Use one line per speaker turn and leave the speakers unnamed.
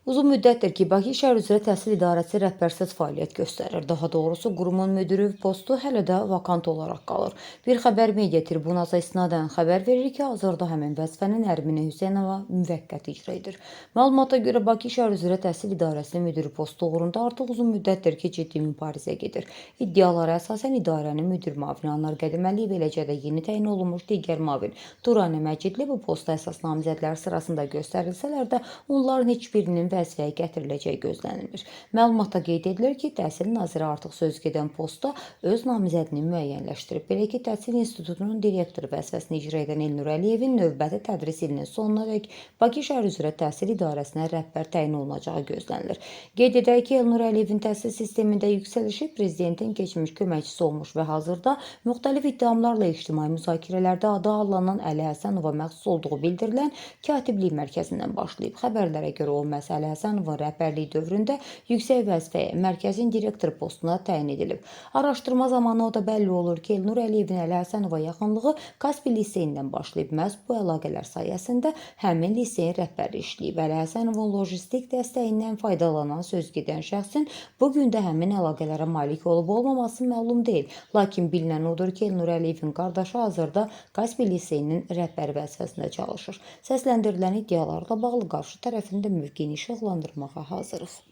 Uzun müddətdir ki, Bakı şəhər üzrə Təhsil İdarəsi rəhbərsiz fəaliyyət göstərir. Daha doğrusu, qurumun müdiri postu hələ də vakant olaraq qalır. Bir xəbər media tribunası istinadən xəbər verir ki, hazırda həmin vəzifəni Nərminə Hüseynova müvəqqəti icra edir. Məlumata görə Bakı şəhər üzrə Təhsil İdarəsinin müdiri postu uğrunda artıq uzun müddətdir ki, ciddi mübarizə gedir. İddialara əsasən idarənin müdir müavini Anar Qədəməliyev, eləcə də yeni təyin olunmuş digər müavin Turanə Məcidli bu posta əsas namizədlər sırasında göstərilsələr də, onların heç birinin vəzifəyə gətiriləcəyi gözlənilmir. Məlumatda qeyd edilir ki, Təhsil naziri artıq sözügedən posta öz namizədini müəyyənləşdirib. Belə ki, Təhsil İnstitutunun direktoru vəzifəsini icra edən Elnur Əliyevin növbəti tədris ilinin sonunadək Bakı şəhər üzrə Təhsil İdarəsinə rəhbər təyin olunacağı gözlənilir. Qeyd edək ki, Elnur Əliyevin təhsil sistemində yüksəlişi prezidentin keçmiş köməkçisi olmuş və hazırda müxtəlif ittihamlarla ictimai müzakirələrdə adı anlanan Əli Həsənova məxsus olduğu bildirilən Katiblik Mərkəzindən başlayıb. Xəbərlərə görə o məhz Əli Həsənovun rəhbərliyi dövründə yüksək vəzifəyə mərkəzin direktor postuna təyin edilib. Araşdırma zamanı o da bəlli olur ki, Elnur Əliyevin Əli Həsənova yaxınlığı Kaspil liseyindən başlayıb. Məhz bu əlaqələr sayəsində həmin liseyin rəhbəri işləyib. Əli Həsənovun lojistik dəstəyindən faydalanan sözgedən şəxsin bu gün də həmin əlaqələrə malik olub-olmaması məlum deyil. Lakin bilinən odur ki, Elnur Əliyevin qardaşı hazırda Kaspil liseyinin rəhbəri vəzifəsində çalışır. Səsləndirilən iddialarla bağlı qarşı tərəfin də mövqeyini işıqlandırmağa hazırıq.